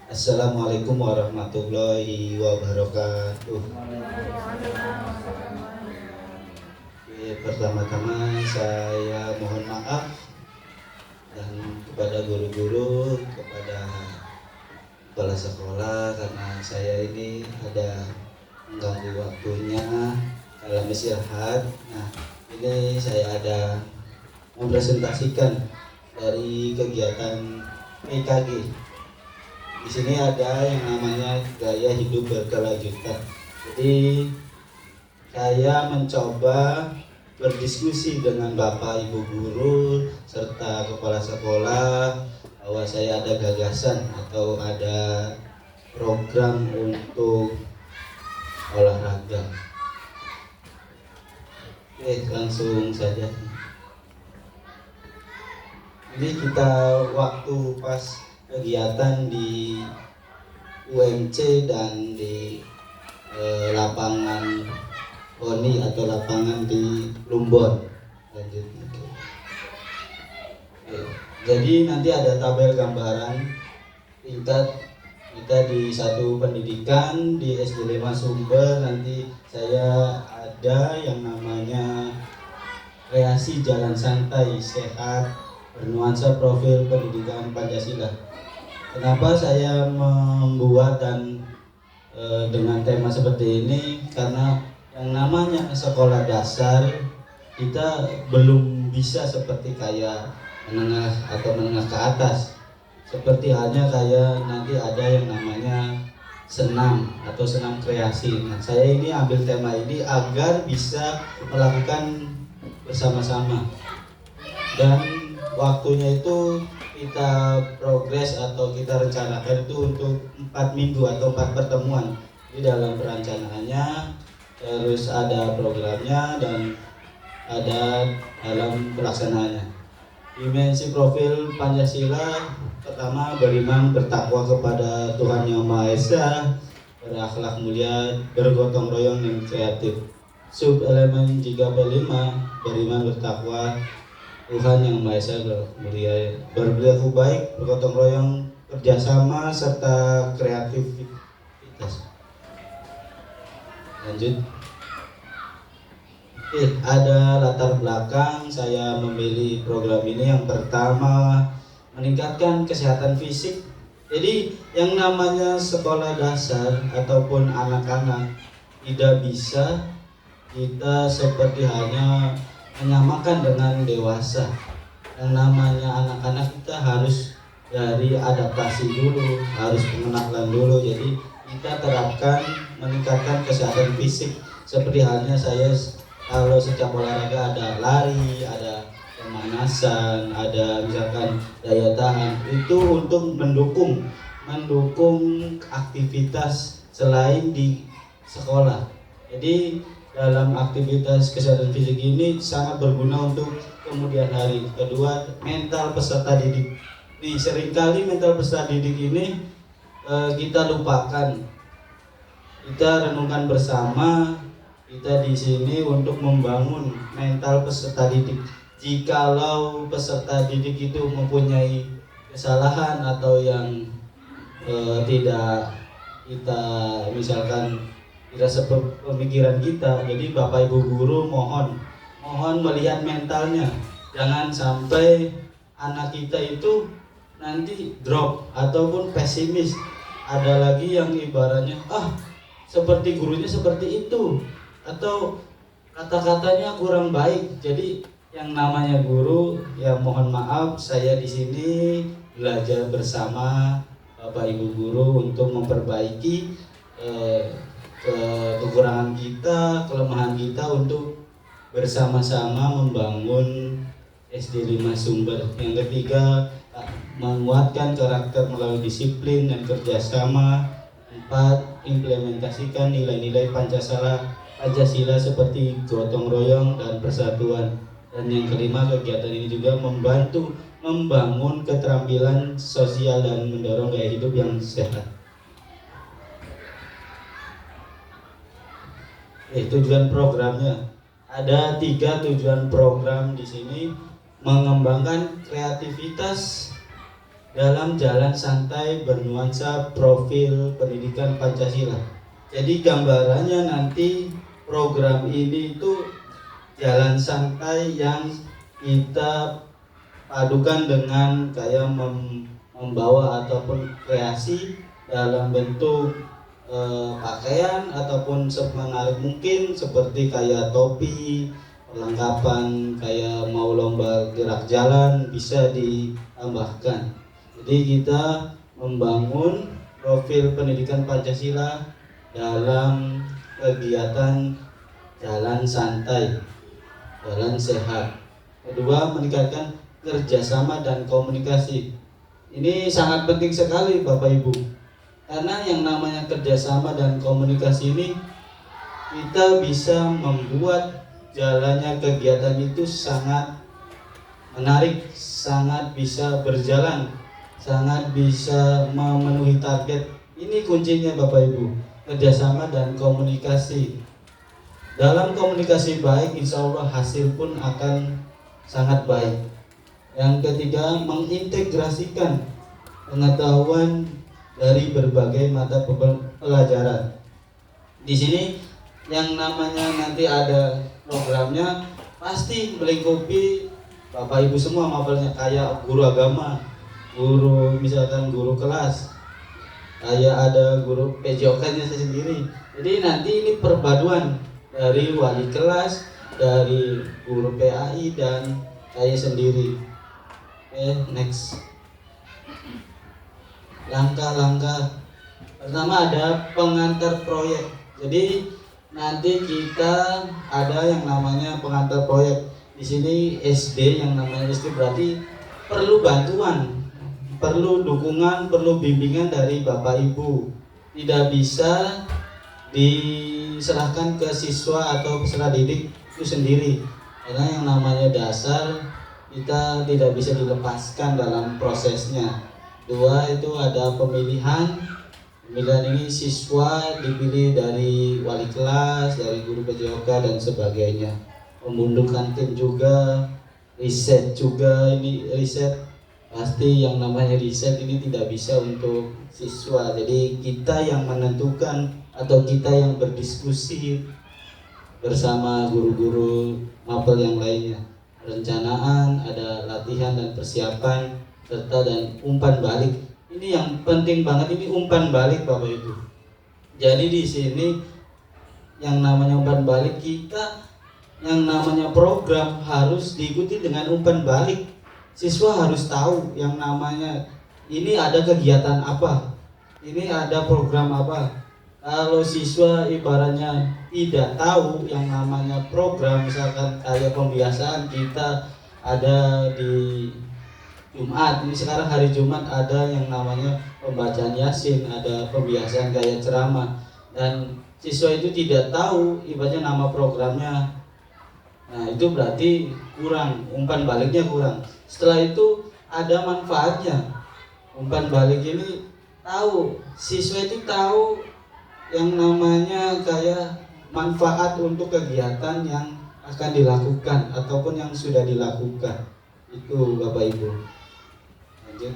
Assalamualaikum warahmatullahi wabarakatuh. Pertama-tama saya mohon maaf dan kepada guru-guru, kepada kepala sekolah karena saya ini ada mengganggu waktunya dalam istirahat. Nah, ini saya ada mempresentasikan dari kegiatan PKG. Di sini ada yang namanya gaya hidup berkelanjutan. Jadi saya mencoba berdiskusi dengan Bapak Ibu guru serta kepala sekolah bahwa saya ada gagasan atau ada program untuk olahraga. Oke, langsung saja. Ini kita waktu pas kegiatan di UMC dan di lapangan ONI atau lapangan di Lumbon. Lanjut. Jadi nanti ada tabel gambaran tingkat kita di satu pendidikan di SD 5 Sumber. Nanti saya ada yang namanya kreasi jalan santai sehat bernuansa profil pendidikan Pancasila. Kenapa saya membuat dan dengan tema seperti ini? Karena yang namanya sekolah dasar kita belum bisa seperti kayak menengah atau menengah ke atas. Seperti halnya kayak nanti ada yang namanya senam atau senam kreasi. Nah, saya ini ambil tema ini agar bisa melakukan bersama-sama. Dan waktunya itu kita progres atau kita rencanakan itu untuk 4 minggu atau 4 pertemuan. Di dalam perencanaannya terus ada programnya dan ada dalam pelaksanaannya. Dimensi profil Pancasila pertama beriman bertakwa kepada Tuhan Yang Maha Esa, berakhlak mulia, bergotong royong dan kreatif. Sub elemen 3B5 beriman bertakwa Tuhan Yang Maha Esa mulia, berperilaku baik, bergotong royong, kerjasama serta kreativitas. Lanjut. Ada latar belakang saya memilih program ini. Yang pertama, meningkatkan kesehatan fisik. Jadi yang namanya sekolah dasar ataupun anak-anak tidak bisa kita seperti hanya menyamakan dengan dewasa. Yang namanya anak-anak kita harus dari adaptasi dulu, harus pengenalan dulu. Jadi kita terapkan meningkatkan kesehatan fisik. Seperti halnya saya kalau setiap olahraga ada lari, ada pemanasan, ada misalkan daya tahan, itu untuk mendukung aktivitas selain di sekolah. Jadi dalam aktivitas kesehatan fisik ini sangat berguna untuk kemudian hari. Kedua, mental peserta didik. Seringkali mental peserta didik ini kita lupakan. Kita renungkan bersama. Kita di sini untuk membangun mental peserta didik. Jikalau peserta didik itu mempunyai kesalahan atau yang tidak kita misalkan tidak sepemikiran kita, jadi Bapak Ibu guru mohon melihat mentalnya. Jangan sampai anak kita itu nanti drop ataupun pesimis. Ada lagi yang ibaratnya seperti gurunya seperti itu atau kata-katanya kurang baik. Jadi yang namanya guru ya mohon maaf, saya di sini belajar bersama Bapak Ibu guru untuk memperbaiki kekurangan kita, kelemahan kita untuk bersama-sama membangun SD 5 Sumber. Yang ketiga, menguatkan karakter melalui disiplin dan kerjasama. 4, implementasikan nilai-nilai Pancasila seperti gotong royong dan persatuan. Dan yang kelima, kegiatan ini juga membantu membangun keterampilan sosial dan mendorong gaya hidup yang sehat. Tujuan programnya ada 3 tujuan program di sini: mengembangkan kreativitas dalam jalan santai bernuansa profil pendidikan Pancasila. Jadi gambarannya nanti program ini itu jalan santai yang kita padukan dengan kayak membawa ataupun kreasi dalam bentuk pakaian ataupun semenarik mungkin, seperti kayak topi, perlengkapan kayak mau lomba gerak jalan bisa ditambahkan. Jadi kita membangun profil pendidikan Pancasila dalam kegiatan jalan santai, jalan sehat. Kedua, meningkatkan kerjasama dan komunikasi. Ini sangat penting sekali Bapak Ibu, karena yang namanya kerjasama dan komunikasi ini kita bisa membuat jalannya kegiatan itu sangat menarik, sangat bisa berjalan, sangat bisa memenuhi target. Ini kuncinya Bapak Ibu, kerjasama dan komunikasi. Dalam komunikasi baik, insya Allah hasil pun akan sangat baik. Yang ketiga, mengintegrasikan pengetahuan dari berbagai mata pelajaran. Di sini yang namanya nanti ada programnya pasti melingkupi Bapak Ibu semua, mapelnya kayak guru agama, guru misalkan guru kelas, kayak ada guru PJOK-nya sendiri. Jadi nanti ini perpaduan dari wali kelas, dari guru PAI dan saya sendiri. Next. Langkah-langkah pertama ada pengantar proyek. Jadi nanti kita ada yang namanya pengantar proyek. Di sini SD, yang namanya SD berarti perlu bantuan, perlu dukungan, perlu bimbingan dari Bapak Ibu. Tidak bisa diserahkan ke siswa atau peserta didik itu sendiri, karena yang namanya dasar kita tidak bisa dilepaskan dalam prosesnya. Dua, itu ada pemilihan ini siswa dipilih dari wali kelas, dari guru PJOK dan sebagainya. Pembentukan tim juga, riset juga. Ini riset pasti yang namanya riset ini tidak bisa untuk siswa, jadi kita yang menentukan atau kita yang berdiskusi bersama guru-guru mapel yang lainnya. Perencanaan, ada latihan dan persiapan, serta dan umpan balik. Ini yang penting banget, ini umpan balik Bapak Ibu. Jadi di sini yang namanya umpan balik, kita yang namanya program harus diikuti dengan umpan balik. Siswa harus tahu yang namanya ini ada kegiatan apa, ini ada program apa. Kalau siswa ibaratnya tidak tahu yang namanya program, misalkan kayak pembiasaan kita ada di Jumat, ini sekarang hari Jumat ada yang namanya pembacaan Yasin, ada pembiasaan kayak ceramah, dan siswa itu tidak tahu ibaratnya nama programnya. Nah itu berarti kurang, umpan baliknya kurang. Setelah itu ada manfaatnya. Umpan balik ini tahu, siswa itu tahu yang namanya kayak manfaat untuk kegiatan yang akan dilakukan ataupun yang sudah dilakukan. Itu Bapak Ibu. Lanjut.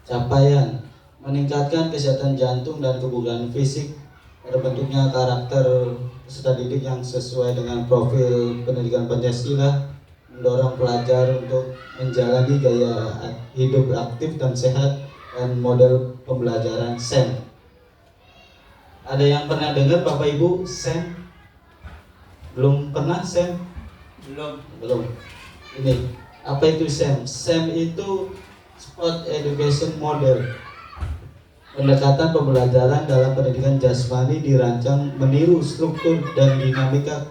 Capaian meningkatkan kesehatan jantung dan kebugaran fisik, terbentuknya karakter peserta didik yang sesuai dengan profil pendidikan Pancasila, mendorong pelajar untuk menjalani gaya hidup aktif dan sehat, dan model pembelajaran SEM. Ada yang pernah dengar Bapak Ibu SEM? Belum pernah SEM? Belum. Ini apa itu SEM? SEM itu Sport Education Model. Pendekatan pembelajaran dalam pendidikan jasmani dirancang meniru struktur dan dinamika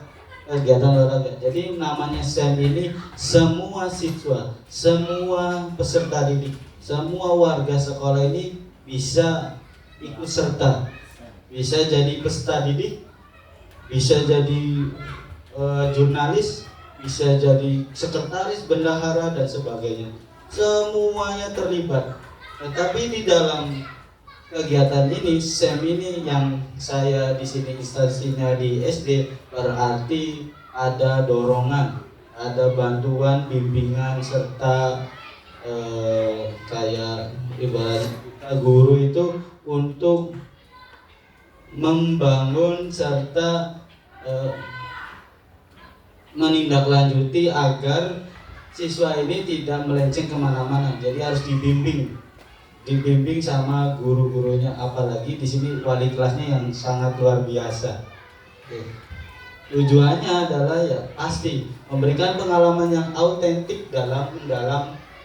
kegiatan olahraga. Jadi namanya SEM ini semua siswa, semua peserta didik, semua warga sekolah ini bisa ikut serta. Bisa jadi peserta didik, bisa jadi jurnalis, bisa jadi sekretaris, bendahara dan sebagainya. Semuanya terlibat. Tetapi di dalam kegiatan ini, SEM ini yang saya di sini instansinya di SD, berarti ada dorongan, ada bantuan, bimbingan, serta kayak ibarat kita guru itu untuk membangun serta menindaklanjuti agar siswa ini tidak melenceng kemana-mana. Jadi harus dibimbing sama guru-gurunya, apalagi di sini wali kelasnya yang sangat luar biasa. Tujuannya adalah ya pasti memberikan pengalaman yang autentik dalam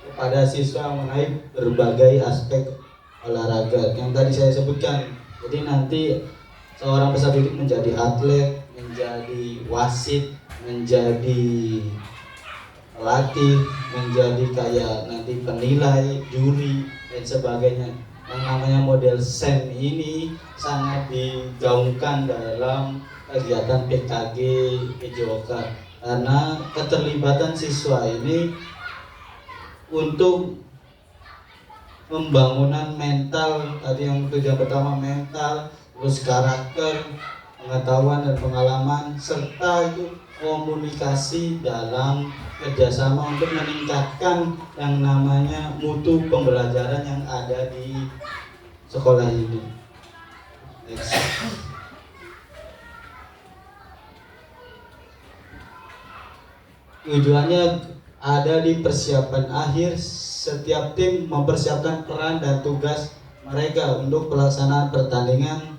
kepada siswa mengenai berbagai aspek olahraga yang tadi saya sebutkan. Jadi nanti seorang peserta didik menjadi atlet, menjadi wasit, menjadi pelatih, menjadi kayak nanti penilai, juri dan sebagainya. Yang namanya model SEM ini sangat digaungkan dalam kegiatan PKG PJOK karena keterlibatan siswa ini untuk pembangunan mental, tadi yang tujuan pertama mental, terus karakter, pengetahuan dan pengalaman, serta itu komunikasi dalam kerjasama untuk meningkatkan yang namanya mutu pembelajaran yang ada di sekolah ini. Next. Tujuannya ada di persiapan akhir, setiap tim mempersiapkan peran dan tugas mereka untuk pelaksanaan pertandingan,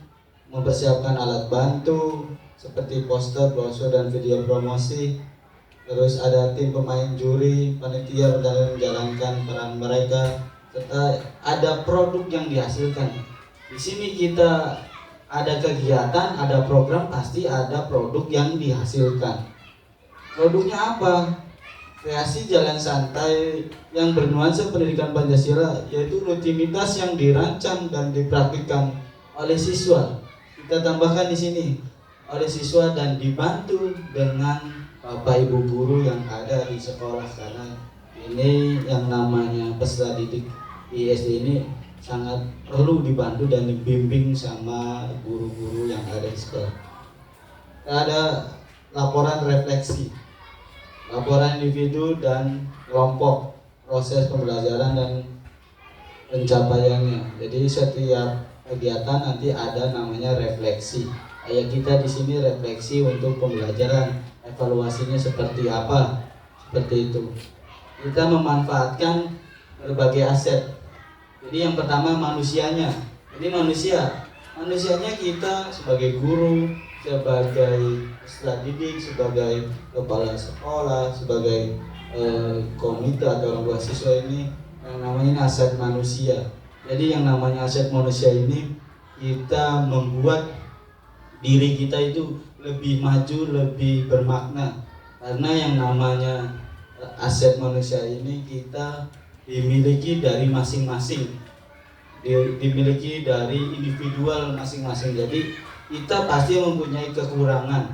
mempersiapkan alat bantu seperti poster, brosur dan video promosi. Terus ada tim pemain juri, panitia dalam menjalankan peran mereka, serta ada produk yang dihasilkan. Di sini kita ada kegiatan, ada program, pasti ada produk yang dihasilkan. Produknya apa? Kreasi jalan santai yang bernuansa pendidikan Pancasila, yaitu rutinitas yang dirancang dan dipraktikkan oleh siswa. Kita tambahkan di sini oleh siswa dan dibantu dengan Bapak Ibu guru yang ada di sekolah, karena ini yang namanya peserta didik di SD ini sangat perlu dibantu dan dibimbing sama guru-guru yang ada di sekolah. Ada laporan refleksi, laporan individu dan kelompok, proses pembelajaran dan pencapaiannya. Jadi setiap kegiatan nanti ada namanya refleksi. Kayak kita di sini refleksi untuk pembelajaran, evaluasinya seperti apa, seperti itu. Kita memanfaatkan berbagai aset. Jadi yang pertama manusianya. Jadi manusianya kita sebagai guru, sebagai peserta didik, sebagai kepala sekolah, sebagai komite atau orang tua siswa ini yang namanya aset manusia. Jadi yang namanya aset manusia ini kita membuat diri kita itu lebih maju, lebih bermakna, karena yang namanya aset manusia ini kita dimiliki dari masing-masing, dimiliki dari individual masing-masing. Jadi kita pasti mempunyai kekurangan.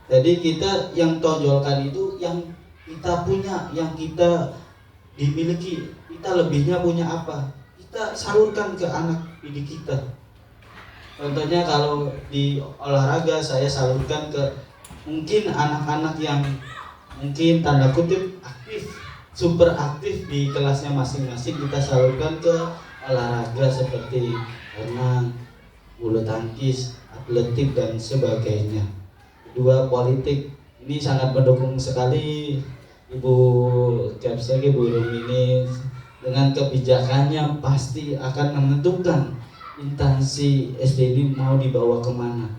Jadi kita yang tonjolkan itu yang kita punya, yang kita dimiliki. Kita lebihnya punya apa? Kita salurkan ke anak didik kita. Contohnya kalau di olahraga saya salurkan ke mungkin anak-anak yang mungkin tanda kutip aktif, super aktif di kelasnya masing-masing, kita salurkan ke olahraga seperti renang, bulu tangkis, atletik dan sebagainya. Kedua, politik. Ini sangat mendukung sekali Ibu Kepsek, Ibu Rum ini dengan kebijakannya pasti akan menentukan instansi SD ini mau dibawa kemana.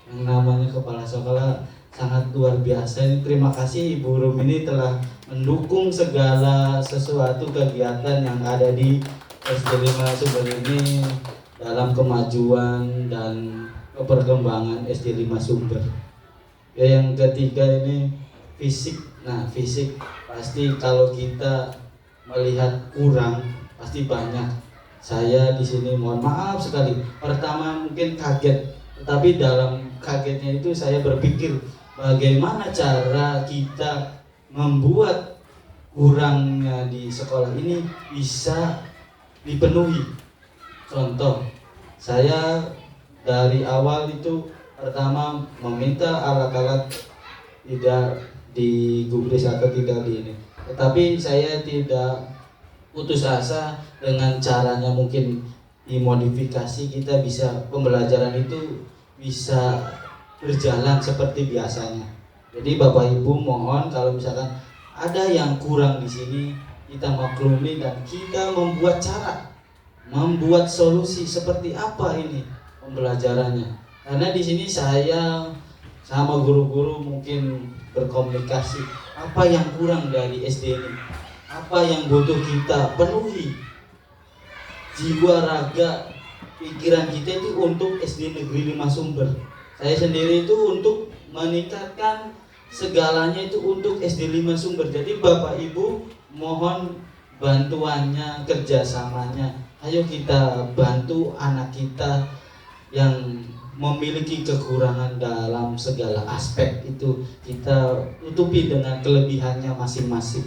Yang namanya kepala sekolah sangat luar biasa. Terima kasih Ibu Rum ini telah mendukung segala sesuatu kegiatan yang ada di SD 5 Sumber ini dalam kemajuan dan perkembangan SD 5 Sumber. Yang ketiga ini fisik. Nah, fisik pasti kalau kita melihat kurang pasti banyak. Saya di sini mohon maaf sekali. Pertama mungkin kaget, tetapi dalam kagetnya itu saya berpikir bagaimana cara kita membuat kurangnya di sekolah ini bisa dipenuhi. Contoh, saya dari awal itu pertama meminta alat-alat tidak digubris atau tidak di ini. Tetapi saya tidak putus asa dengan caranya, mungkin dimodifikasi, kita bisa pembelajaran itu bisa berjalan seperti biasanya. Jadi Bapak Ibu mohon kalau misalkan ada yang kurang di sini, kita maklumi dan kita membuat cara, membuat solusi seperti apa ini pembelajarannya. Karena di sini saya sama guru-guru mungkin berkomunikasi apa yang kurang dari SD ini, apa yang butuh kita penuhi, jiwa, raga, pikiran kita itu untuk SD Negeri 5 Sumber. Saya sendiri itu untuk meningkatkan segalanya itu untuk SD 5 Sumber. Jadi Bapak Ibu mohon bantuannya, kerjasamanya. Ayo kita bantu anak kita yang memiliki kekurangan dalam segala aspek itu, kita tutupi dengan kelebihannya masing-masing.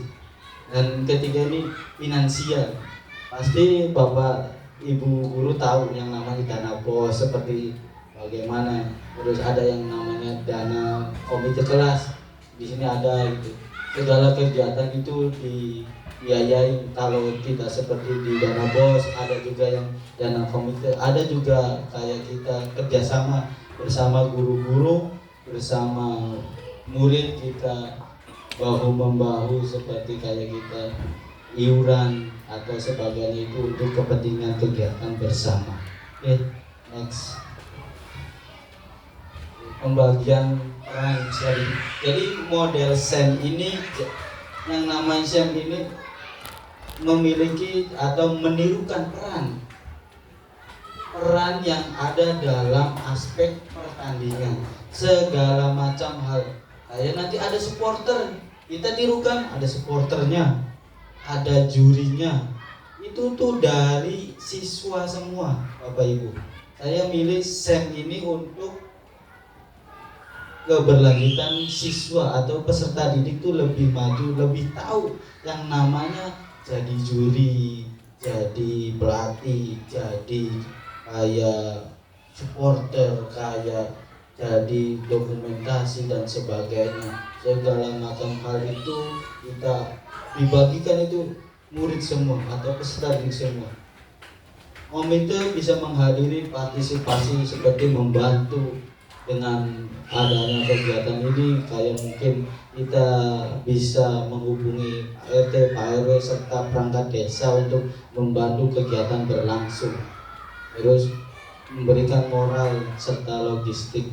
Dan ketiga ini finansial. Pasti Bapak Ibu guru tahu yang namanya dana BOS seperti bagaimana. Terus ada yang namanya dana komite kelas. Di sini ada itu. Segala kegiatan itu dibiayain. Kalau tidak seperti di dana BOS, ada juga yang dana komite. Ada juga kayak kita kerjasama bersama guru-guru, bersama murid, kita bahu membahu seperti kayak kita iuran atau sebagainya itu untuk kepentingan kegiatan bersama. Oke, next. Pembagian peran sekali. Jadi model SEM ini, yang namanya SEM ini memiliki atau menirukan peran yang ada dalam aspek pertandingan, segala macam hal. Kayak nanti ada supporter, kita tirukan, ada supporternya, ada jurinya. Itu tuh dari siswa semua, Bapak Ibu. Saya milih SEM ini untuk keberlanjutan siswa atau peserta didik itu lebih maju, lebih tahu yang namanya jadi juri, jadi pelatih, jadi kayak supporter, kayak jadi dokumentasi dan sebagainya. Segala macam hal itu kita dibagikan itu murid semua atau peserta didik semua. Komite bisa menghadiri partisipasi seperti membantu dengan adanya kegiatan ini, kayak mungkin kita bisa menghubungi RT, Pak RW serta perangkat desa untuk membantu kegiatan berlangsung. Terus memberikan moral serta logistik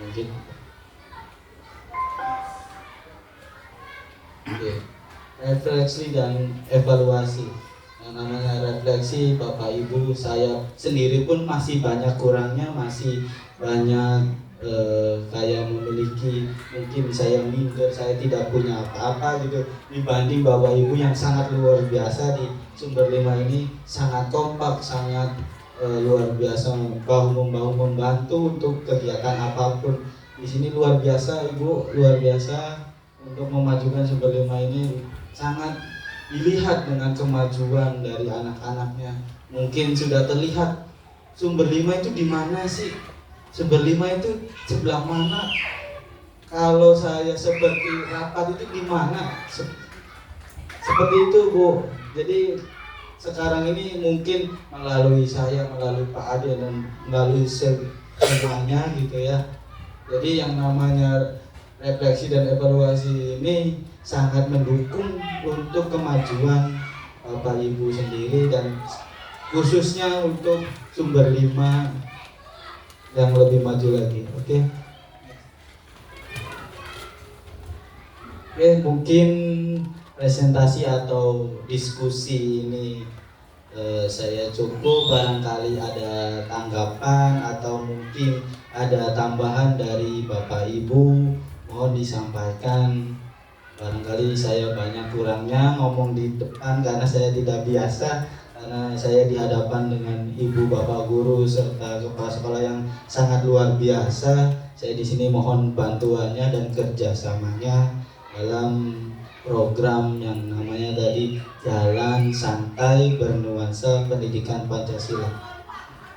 mungkin. Oke. Refleksi dan evaluasi. Yang namanya refleksi, Bapak Ibu, saya sendiri pun masih banyak kurangnya, masih banyak kayak memiliki, mungkin saya minder, saya tidak punya apa-apa gitu dibanding Bapak Ibu yang sangat luar biasa di Sumber 5 ini, sangat kompak, sangat luar biasa, bahu-membahu membantu untuk kegiatan apapun. Di sini luar biasa, Ibu, luar biasa untuk memajukan Sumber 5 ini, sangat dilihat dengan kemajuan dari anak-anaknya. Mungkin sudah terlihat Sumber 5 itu di mana sih? Sumber 5 itu sebelah mana? Kalau saya seperti rapat itu di mana? Seperti itu, Bu. Jadi sekarang ini mungkin melalui saya, melalui Pak Ade dan melalui semuanya gitu ya. Jadi yang namanya refleksi dan evaluasi ini sangat mendukung untuk kemajuan Bapak Ibu sendiri dan khususnya untuk Sumber 5 yang lebih maju lagi. Oke, mungkin presentasi atau diskusi ini saya cukup. Barangkali ada tanggapan atau mungkin ada tambahan dari Bapak Ibu, mohon disampaikan. Barangkali saya banyak kurangnya ngomong di depan karena saya tidak biasa, karena saya di hadapan dengan ibu bapak guru serta kepala sekolah yang sangat luar biasa. Saya di sini mohon bantuannya dan kerjasamanya dalam program yang namanya tadi Jalan Santai Bernuansa Pendidikan Pancasila.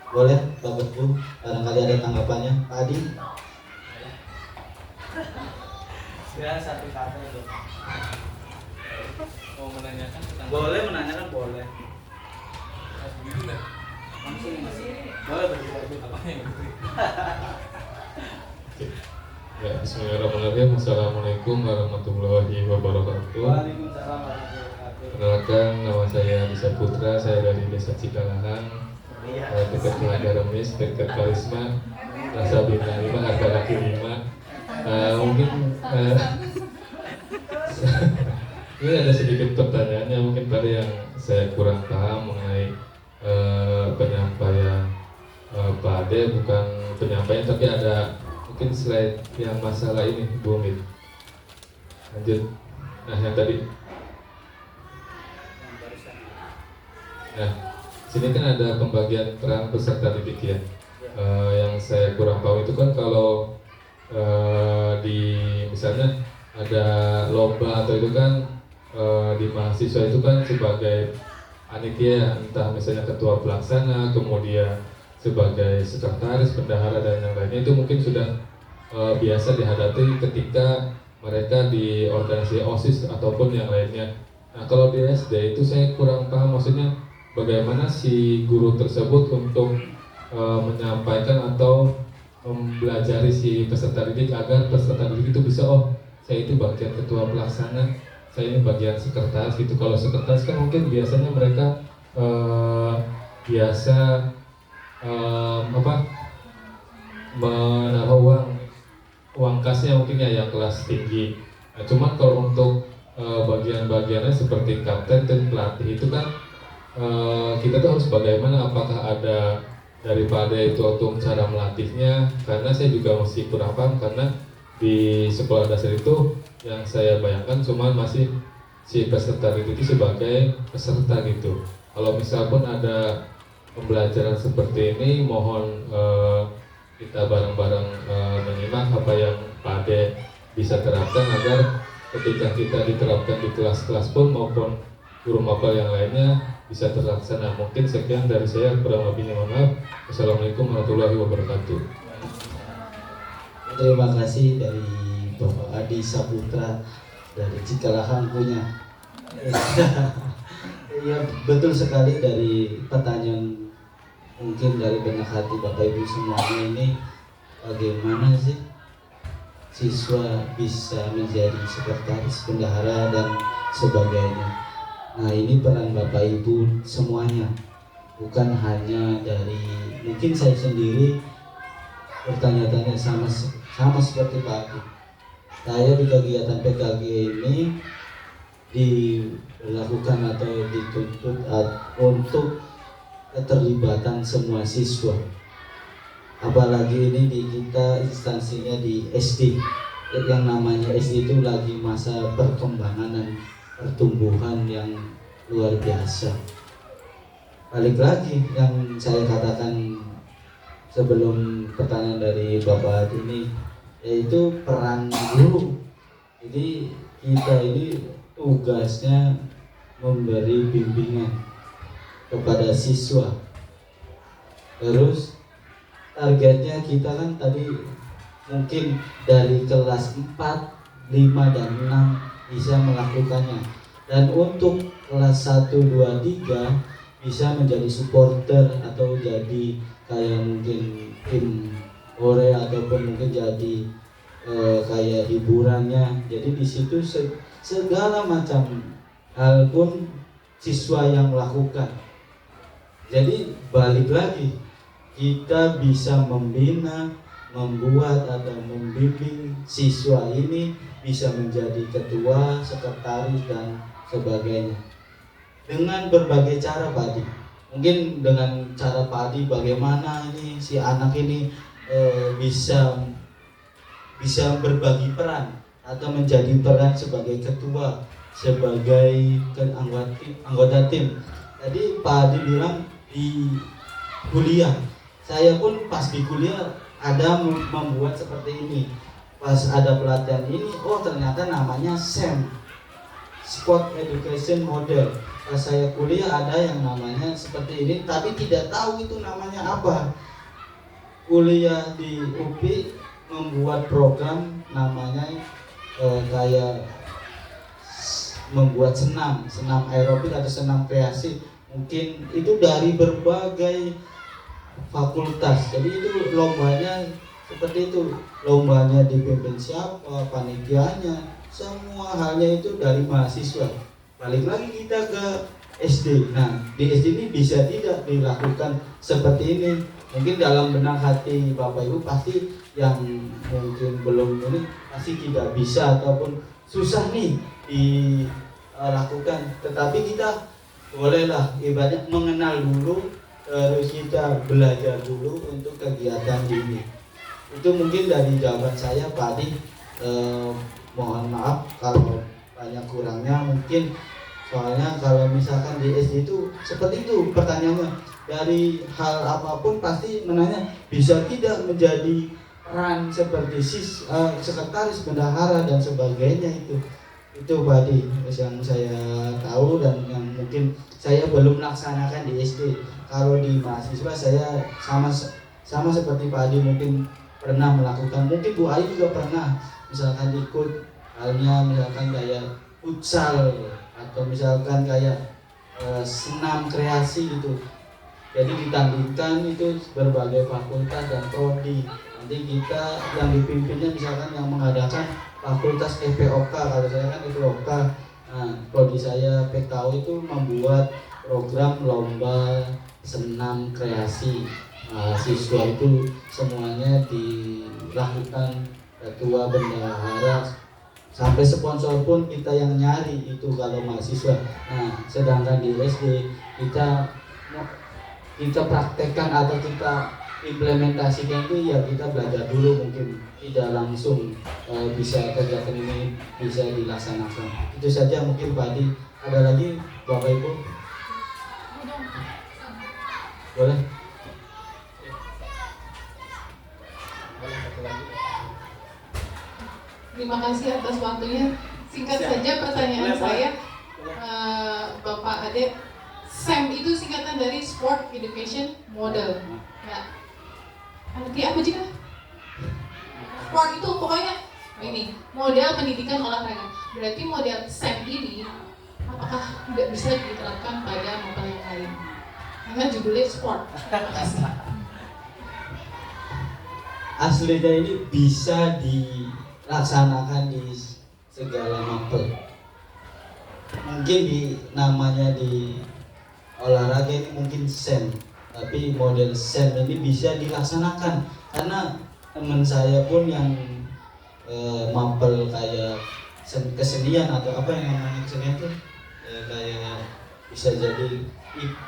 Boleh Bapak Ibu, barangkali ada tanggapannya, Pak Adi? Ya satu kata itu. Mau menanyakan tentang Boleh menanyakan boleh. begitu nggak? Langsung masih. Boleh begitu. Apa yang begitu? Ya, bismillahirrahmanirrahim. Assalamualaikum warahmatullahi wabarakatuh. Waalaikumsalam warahmatullahi wabarakatuh. Perkenalkan, nama saya Disa Putra, saya dari Desa Cikalahan, dekat Telaga Remis, dekat Karisma, Rasa Bintang 5, harga laki 5. Mungkin ini ada sedikit pertanyaannya mungkin pada yang saya kurang paham mengenai penyampaian Pak Ade, bukan penyampaian tapi ada mungkin slide yang masalah ini Bu Mit. Lanjut. Nah yang tadi. Nah sini kan ada pembagian peran peserta didik ya. Yang saya kurang paham itu kan kalau di misalnya ada lomba atau itu kan di mahasiswa itu kan sebagai panitia, entah misalnya ketua pelaksana, kemudian sebagai sekretaris, bendahara dan yang lainnya, itu mungkin sudah biasa dihadapi ketika mereka di organisasi OSIS ataupun yang lainnya. Nah kalau di SD itu saya kurang paham, maksudnya bagaimana si guru tersebut untuk menyampaikan atau mempelajari si peserta didik agar peserta didik itu bisa, oh saya itu bagian ketua pelaksana, saya ini bagian sekretaris gitu. Kalau sekretaris kan mungkin biasanya mereka biasa menaruh uang kasnya mungkin ya yang kelas tinggi. Nah, cuman kalau untuk bagian-bagiannya seperti kapten dan pelatih itu kan kita tuh harus bagaimana, apakah ada daripada itu untuk cara melatihnya, karena saya juga masih kurang paham karena di sekolah dasar itu yang saya bayangkan cuma masih si peserta didik itu sebagai peserta gitu. Kalau misal pun ada pembelajaran seperti ini, mohon kita bareng-bareng menyimak apa yang Pak Ade bisa terapkan agar ketika kita diterapkan di kelas-kelas pun maupun guru mapel yang lainnya bisa terlaksana. Mungkin sekian dari saya, kurang lebihnya mohon maaf. Wassalamualaikum warahmatullahi wabarakatuh. Terima kasih dari Bapak Adi Saputra dari Cikalahan punya. Ya betul sekali dari pertanyaan mungkin dari banyak hati Bapak Ibu semuanya ini, bagaimana sih siswa bisa menjadi sekretaris, bendahara dan sebagainya. Nah ini peran Bapak Ibu semuanya, bukan hanya dari mungkin saya sendiri bertanya-tanya sama seperti Pak Adi. Saya di kegiatan PKG ini dilakukan atau dituntut untuk keterlibatan semua siswa. Apalagi ini di kita instansinya di SD, yang namanya SD itu lagi masa perkembangan dan pertumbuhan yang luar biasa. Balik lagi yang saya katakan sebelum pertanyaan dari Bapak ini, yaitu peran guru. Jadi kita ini tugasnya memberi bimbingan kepada siswa. Terus targetnya kita kan tadi mungkin dari kelas 4, 5 dan 6 bisa melakukannya. Dan untuk kelas 1, 2, 3 bisa menjadi supporter atau jadi kayak mungkin tim ore ataupun mungkin jadi kayak hiburannya. Jadi di situ segala macam hal pun siswa yang melakukan. Jadi balik lagi, kita bisa membina, membuat atau membimbing siswa ini bisa menjadi ketua, sekretaris dan sebagainya dengan berbagai cara Pak Adi. Mungkin dengan cara Pak Adi bagaimana ini si anak ini bisa berbagi peran atau menjadi peran sebagai ketua, sebagai anggota tim. Tadi Pak Adi bilang di kuliah, saya pun pas di kuliah ada membuat seperti ini. Pas ada pelatihan ini, oh ternyata namanya SEM, Sport Education Model. Pas saya kuliah ada yang namanya seperti ini, tapi tidak tahu itu namanya apa. Kuliah di UPI membuat program namanya kayak membuat senam aerobik atau senam kreasi, mungkin itu dari berbagai fakultas. Jadi itu lombanya seperti itu, lombanya dipimpin siapa, panitianya, semua halnya itu dari mahasiswa. Balik lagi kita ke SD. Nah, di SD ini bisa tidak dilakukan seperti ini? Mungkin dalam benak hati Bapak Ibu pasti yang mungkin belum ini pasti tidak bisa ataupun susah nih dilakukan. Tetapi kita bolehlah ibaratnya mengenal dulu, terus kita belajar dulu untuk kegiatan ini. Itu mungkin dari jawaban saya Pak Adi. Mohon maaf kalau banyak kurangnya mungkin, soalnya kalau misalkan di SD itu seperti itu pertanyaannya, dari hal apapun pasti menanya bisa tidak menjadi peran seperti sekretaris, bendahara dan sebagainya. Itu Pak Adi yang saya tahu dan yang mungkin saya belum laksanakan di SD. Kalau di mahasiswa saya sama seperti Pak Adi mungkin pernah melakukan, mungkin Bu Ayu juga pernah misalkan ikut halnya misalkan kayak futsal atau misalkan kayak senam kreasi gitu. Jadi ditandingkan itu berbagai fakultas dan prodi. Nanti kita yang dipimpinnya misalkan yang mengadakan fakultas FPOK, kalau saya kan FPOK. Nah, prodi saya PKU itu membuat program lomba senam kreasi. Siswa itu semuanya dilakukan, ketua, bendahara, sampai sponsor pun kita yang nyari itu kalau mahasiswa. Nah, sedangkan di SD kita praktekkan atau kita implementasikan itu ya kita belajar dulu, mungkin tidak langsung bisa kegiatan ini bisa dilaksanakan. Itu saja mungkin Pak Adi. Ada lagi Bapak Ibu? Boleh? Terima kasih atas waktunya. Singkat saja pertanyaan saya, Bapak Ade. SEM itu singkatan dari Sport Education Model. Nah, arti apa juga? Sport itu pokoknya ini model pendidikan olahraga. Berarti model SEM ini apakah tidak bisa diterapkan pada model yang lain? Karena judulnya sport. Terima kasih. Aslinya ini bisa dilaksanakan di segala mapel. Mungkin namanya di olahraga ini mungkin SEM, tapi model SEM ini bisa dilaksanakan karena teman saya pun yang mapel kayak kesenian atau apa yang namanya kesenian itu kayak bisa jadi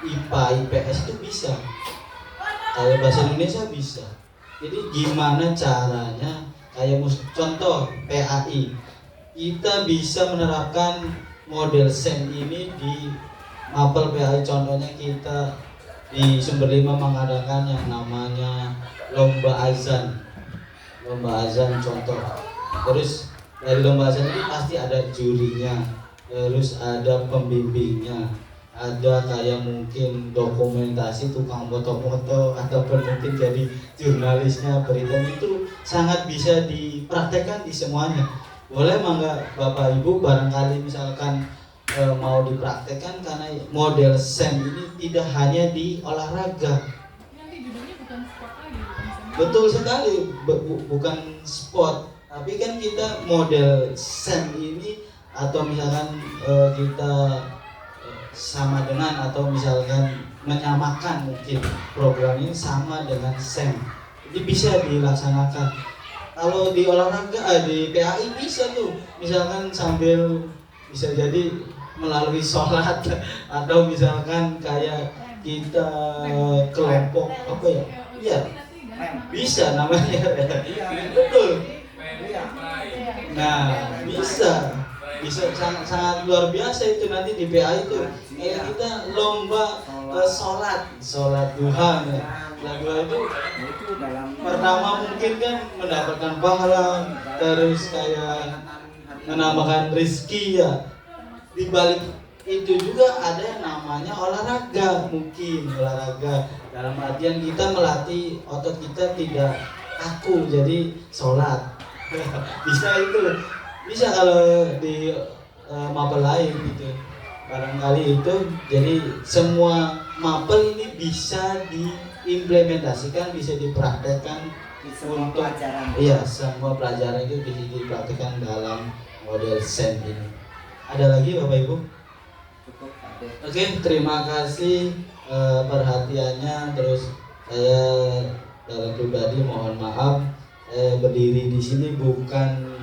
IPA, IPS itu bisa, kayak bahasa Indonesia bisa. Jadi gimana caranya, kayak contoh PAI, kita bisa menerapkan model SEM ini di mapel PAI. Contohnya kita di Sumber 5 mengadakan yang namanya lomba azan contoh. Terus dari lomba azan ini pasti ada jurinya, terus ada pembimbingnya, ada kayak mungkin dokumentasi tukang foto-foto ataupun mungkin jadi jurnalisnya berita. Itu sangat bisa dipraktekkan di semuanya. Boleh mangga Bapak Ibu barangkali misalkan mau dipraktekkan, karena model SEM ini tidak hanya di olahraga. Nanti judulnya bukan sport lagi, bukan SEM. Betul sekali, bukan sport, tapi kan kita model SEM ini atau misalkan kita sama dengan atau misalkan menyamakan mungkin program ini sama dengan SEM. Jadi bisa dilaksanakan. Kalau di olahraga, di PAI bisa tuh, misalkan sambil bisa jadi melalui sholat atau misalkan kayak kita kelompok apa ya? Iya, bisa namanya. Betul. Nah, bisa sangat luar biasa itu nanti di PA itu. Kayak kita lomba sholat duha. Duha itu pertama mungkin kan mendapatkan pahala, terus kayak menambahkan rezeki ya. Di balik itu juga ada yang namanya olahraga, mungkin olahraga dalam artian kita melatih otot kita tidak kaku, jadi sholat bisa itu. bisa kalau di mapel lain gitu. Barangkali itu, jadi semua mapel ini bisa diimplementasikan, bisa dipraktekkan Di semua untuk pelajaran. iya, semua pelajaran itu bisa dipraktekkan dalam model SEM ini. Ada lagi Bapak Ibu? Cukup Pak Ade. Oke, terima kasih perhatiannya. Terus saya dalam pribadi mohon maaf, saya berdiri di sini bukan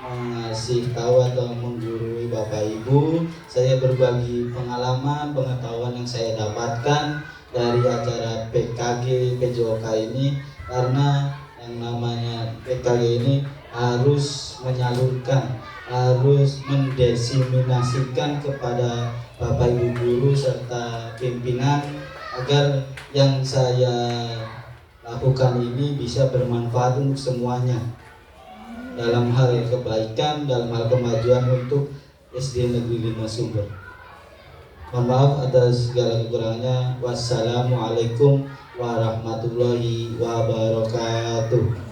mengasih tahu atau menggurui Bapak Ibu. Saya berbagi pengalaman, pengetahuan yang saya dapatkan dari acara PKG PJOK ini, karena yang namanya PKG ini harus menyalurkan, harus mendiseminasikan kepada Bapak Ibu guru serta pimpinan agar yang saya lakukan ini bisa bermanfaat untuk semuanya dalam hal kebaikan, dalam hal kemajuan untuk SD Negeri 5 Sumber. Mohon maaf atas segala kekurangannya. Wassalamualaikum warahmatullahi wabarakatuh.